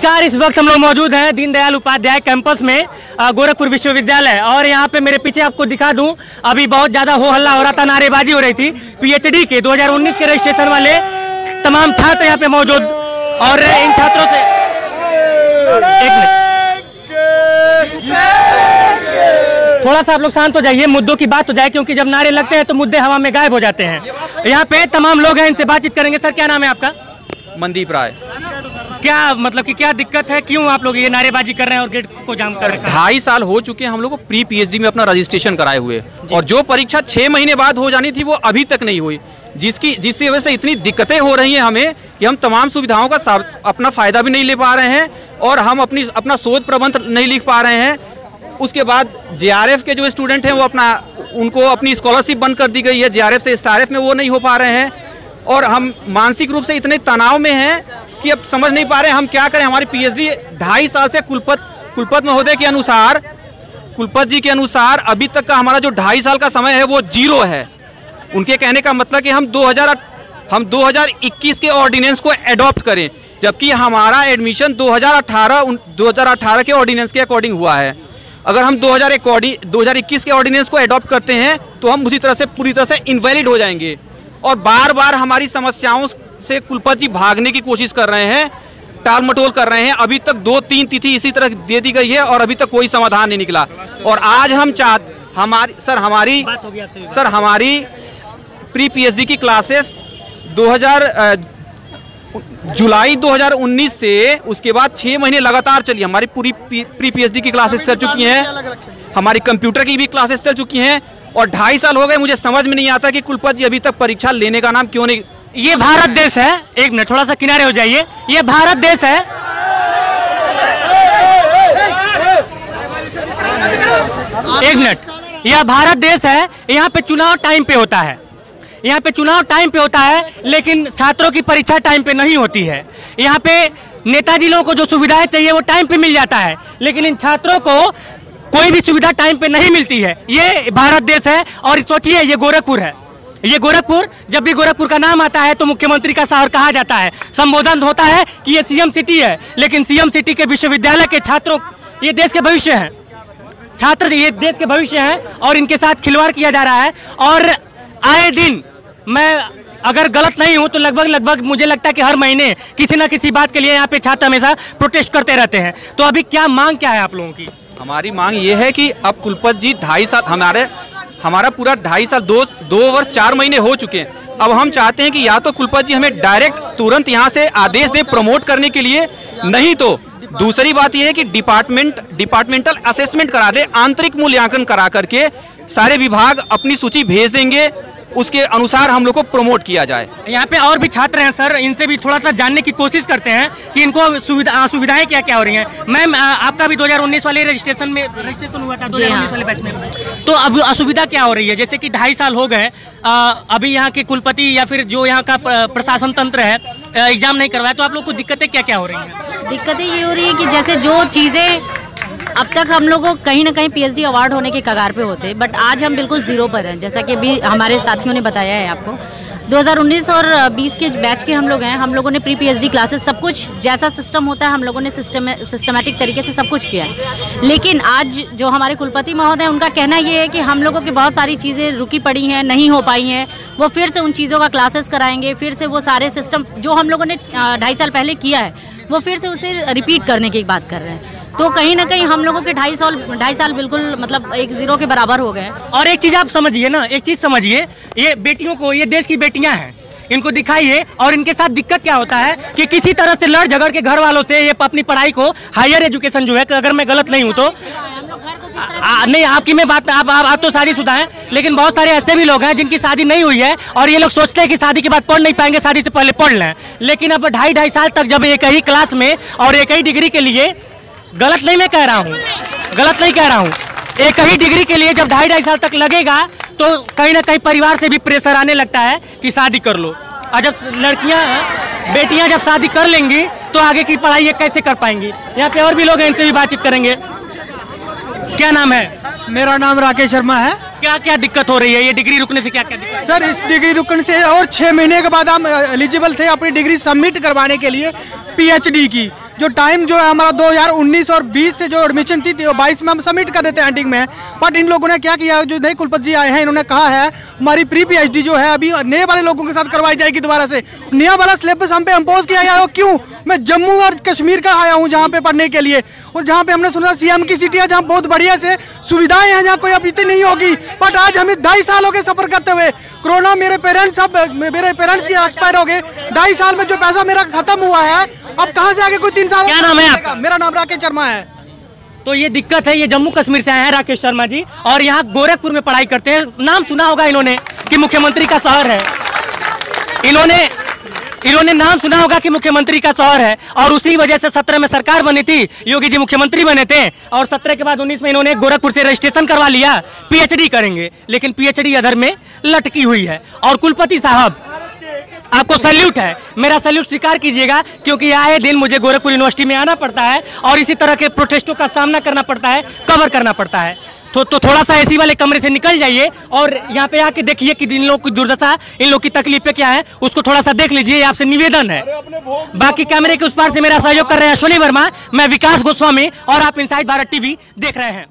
नमस्कार। इस वक्त हम लोग मौजूद हैं दीनदयाल उपाध्याय कैंपस में गोरखपुर विश्वविद्यालय, और यहाँ पे मेरे पीछे आपको दिखा दूं, अभी बहुत ज़्यादा हो हल्ला हो रहा था, नारेबाजी हो रही थी। पीएचडी के 2019 के रजिस्ट्रेशन वाले तमाम छात्र यहाँ पे मौजूद, और इन छात्रों से एक मिनट थोड़ा सा आप लोग शांत हो जाइए, मुद्दों की बात हो जाए, क्योंकि जब नारे लगते हैं तो मुद्दे हवा में गायब हो जाते हैं। यहाँ पे तमाम लोग हैं, इनसे बातचीत करेंगे। सर, क्या नाम है आपका? मनदीप राय। क्या मतलब कि क्या दिक्कत है, क्यों आप लोग ये नारेबाजी कर रहे हैं और गेट को जाम कर रहे हैं? 2.5 साल हो चुके हैं हम लोग को प्री पीएचडी में अपना रजिस्ट्रेशन कराए हुए, और जो परीक्षा 6 महीने बाद हो जानी थी वो अभी तक नहीं हुई, जिसकी वजह से इतनी दिक्कतें हो रही हैं हमें कि हम तमाम सुविधाओं का अपना फ़ायदा भी नहीं ले पा रहे हैं, और हम अपना शोध प्रबंध नहीं लिख पा रहे हैं। उसके बाद JRF के जो स्टूडेंट हैं वो उनको अपनी स्कॉलरशिप बंद कर दी गई है, JRF से SRF में वो नहीं हो पा रहे हैं, और हम मानसिक रूप से इतने तनाव में हैं कि अब समझ नहीं पा रहे हैं हम क्या करें। हमारी पीएचडी 2.5 साल से कुलपति महोदय के अनुसार, कुलपति जी के अनुसार अभी तक का हमारा जो 2.5 साल का समय है वो 0 है। उनके कहने का मतलब कि हम 2021 के ऑर्डिनेंस को एडॉप्ट करें, जबकि हमारा एडमिशन 2018 के ऑर्डिनेंस के अकॉर्डिंग हुआ है। अगर हम 2021 के ऑर्डिनेंस को एडॉप्ट करते हैं तो हम उसी तरह से पूरी तरह से इनवैलिड हो जाएंगे, और बार बार हमारी समस्याओं से कुलपति जी भागने की कोशिश कर रहे हैं, टाल मटोल कर रहे हैं। अभी तक 2-3 तिथि इसी तरह दे दी गई है और अभी तक कोई समाधान नहीं निकला। और आज हम हमारी प्री पीएचडी की क्लासेस जुलाई 2019 से उसके बाद 6 महीने लगातार चली। हमारी पूरी प्री पीएचडी की क्लासेस चल चुकी हैं, हमारी कंप्यूटर की भी क्लासेस चल चुकी हैं, और 2.5 साल हो गए। मुझे समझ में नहीं आता कि कुलपति जी अभी तक परीक्षा लेने का नाम क्यों नहीं। ये भारत देश है, एक मिनट थोड़ा सा किनारे हो जाइए, ये भारत देश है। एक मिनट, यह भारत देश है, यहाँ पे चुनाव टाइम पे होता है, यहाँ पे चुनाव टाइम पे होता है, लेकिन छात्रों की परीक्षा टाइम पे नहीं होती है। यहाँ पे नेताजी लोगों को जो सुविधाएं चाहिए वो टाइम पे मिल जाता है, लेकिन इन छात्रों को कोई भी सुविधा टाइम पे नहीं मिलती है। ये भारत देश है, और सोचिए ये गोरखपुर है। ये गोरखपुर, जब भी गोरखपुर का नाम आता है तो मुख्यमंत्री का शहर कहा जाता है, संबोधन होता है कि ये सीएम सिटी है, लेकिन सीएम सिटी के विश्वविद्यालय के छात्रों, ये देश के भविष्य हैं, छात्र ये देश के भविष्य हैं, और इनके साथ खिलवाड़ किया जा रहा है। और आए दिन, मैं अगर गलत नहीं हूं तो लगभग मुझे लगता है कि हर महीने किसी न किसी बात के लिए यहाँ पे छात्र हमेशा प्रोटेस्ट करते रहते हैं। तो अभी क्या मांग क्या है आप लोगों की? हमारी मांग ये है कि अब कुलपति जी 2.5 साल हमारा पूरा 2.5 साल 2 वर्ष 4 महीने हो चुके हैं। अब हम चाहते हैं कि या तो कुलपति जी हमें डायरेक्ट तुरंत यहाँ से आदेश दें प्रमोट करने के लिए, नहीं तो दूसरी बात यह है कि डिपार्टमेंटल असेसमेंट करा दे, आंतरिक मूल्यांकन करा करके सारे विभाग अपनी सूची भेज देंगे, उसके अनुसार हम लोग को प्रमोट किया जाए। यहाँ पे और भी छात्र हैं सर, इनसे भी थोड़ा सा जानने की कोशिश करते हैं कि इनको सुविधाएं क्या क्या हो रही हैं। मैम, आपका भी 2019 वाले रजिस्ट्रेशन हुआ था 2019 वाले बैच में, तो अब असुविधा क्या हो रही है? जैसे कि 2.5 साल हो गए, अभी यहाँ के कुलपति या फिर जो यहाँ का प्रशासन तंत्र है एग्जाम नहीं करवाया, तो आप लोग को दिक्कतें क्या क्या हो रही हैं? दिक्कतें ये हो रही है कि जैसे जो चीज़ें अब तक हम लोग को कहीं ना कहीं पीएचडी अवार्ड होने के कगार पे होते, बट आज हम बिल्कुल 0 पर हैं। जैसा कि अभी हमारे साथियों ने बताया है आपको, 2019 और 20 के बैच के हम लोग हैं, हम लोगों ने प्री पीएचडी क्लासेस सब कुछ जैसा सिस्टम होता है हम लोगों ने सिस्टमेटिक तरीके से सब कुछ किया है। लेकिन आज जो हमारे कुलपति महोदय, उनका कहना ये है कि हम लोगों की बहुत सारी चीज़ें रुकी पड़ी हैं, नहीं हो पाई हैं, वो फिर से उन चीज़ों का क्लासेस कराएंगे, फिर से वो सारे सिस्टम जो हम लोगों ने 2.5 साल पहले किया है वो फिर से उसे रिपीट करने की बात कर रहे हैं। तो कहीं ना कहीं हम लोगों के 2.5 साल बिल्कुल मतलब एक 0 के बराबर हो गए। और एक चीज़ आप समझिए ना, एक चीज़ समझिए, ये बेटियों को, ये देश की बेटियां हैं, इनको दिखाइए। और इनके साथ दिक्कत क्या होता है कि किसी तरह से लड़ झगड़ के घर वालों से ये अपनी पढ़ाई को, हायर एजुकेशन जो है, अगर मैं गलत नहीं हूँ तो नहीं, आपकी मैं बात, आप तो शादीशुदा हैं, लेकिन बहुत सारे ऐसे भी लोग हैं जिनकी शादी नहीं हुई है, और ये लोग सोचते हैं कि शादी के बाद पढ़ नहीं पाएंगे, शादी से पहले पढ़ लें। लेकिन अब 2.5 साल तक जब एक ही क्लास में और एक ही डिग्री के लिए, गलत नहीं मैं कह रहा हूँ, गलत नहीं कह रहा हूँ, एक ही डिग्री के लिए जब 2.5 साल तक लगेगा तो कहीं ना कहीं परिवार से भी प्रेशर आने लगता है कि शादी कर लो। और जब बेटियां जब शादी कर लेंगी तो आगे की पढ़ाई ये कैसे कर पाएंगी? यहाँ पे और भी लोग हैं, इनसे भी बातचीत करेंगे। क्या नाम है? मेरा नाम राकेश शर्मा है। क्या क्या दिक्कत हो रही है? ये डिग्री रुकने से क्या क्या दिक्कत? सर, इस डिग्री रुकने से और 6 महीने के बाद हम एलिजिबल थे अपनी डिग्री सबमिट करवाने के लिए पीएचडी की, जो टाइम जो है हमारा 2019 और 20 से जो एडमिशन थी 22 में हम सबमिट कर देते हैं एंडिंग में, बट इन लोगों ने क्या किया, जो नए कुलपति जी आए हैं इन्होंने कहा है हमारी प्री PhD जो है अभी नए वाले लोगों के साथ करवाई जाएगी दोबारा से। नया वाला सिलेबस हम पे इम्पोज किया गया है। क्यों? मैं जम्मू और कश्मीर का आया हूँ जहाँ पे पढ़ने के लिए, और जहाँ पे हमने सुना CM की सिटी है जहाँ बहुत बढ़िया से सुविधाएं हैं, जहाँ कोई अपीति नहीं होगी, बट आज हमें 2.5 साल हो गए सफर करते हुए। कोरोना मेरे पेरेंट्स की एक्सपायर हो गए, 2.5 साल में जो पैसा मेरा खत्म हुआ है, अब कहाँ से आगे कोई 3 साल। क्या नाम है आपका? मेरा नाम राकेश शर्मा है। तो ये दिक्कत है, ये जम्मू कश्मीर से आए हैं राकेश शर्मा जी, और यहाँ गोरखपुर में पढ़ाई करते हैं। नाम सुना होगा इन्होंने कि मुख्यमंत्री का शहर है, इन्होंने नाम सुना होगा कि मुख्यमंत्री का शहर है, और उसी वजह से 17 में सरकार बनी थी, योगी जी मुख्यमंत्री बने थे, और 17 के बाद 19 में इन्होंने गोरखपुर से रजिस्ट्रेशन करवा लिया, PhD करेंगे, लेकिन PhD अधर में लटकी हुई है। और कुलपति साहब आपको सैल्यूट है, मेरा सैल्यूट स्वीकार कीजिएगा, क्योंकि आए दिन मुझे गोरखपुर यूनिवर्सिटी में आना पड़ता है और इसी तरह के प्रोटेस्टों का सामना करना पड़ता है, कवर करना पड़ता है। तो थोड़ा सा एसी वाले कमरे से निकल जाइए और यहाँ पे आके देखिए कि इन लोग की दुर्दशा, इन लोग की तकलीफें क्या है, उसको थोड़ा सा देख लीजिए, आपसे निवेदन है। बाकी कैमरे के उस पार से मेरा सहयोग कर रहे हैं अश्विनी वर्मा, मैं विकास गोस्वामी, और आप इनसाइड भारत TV देख रहे हैं।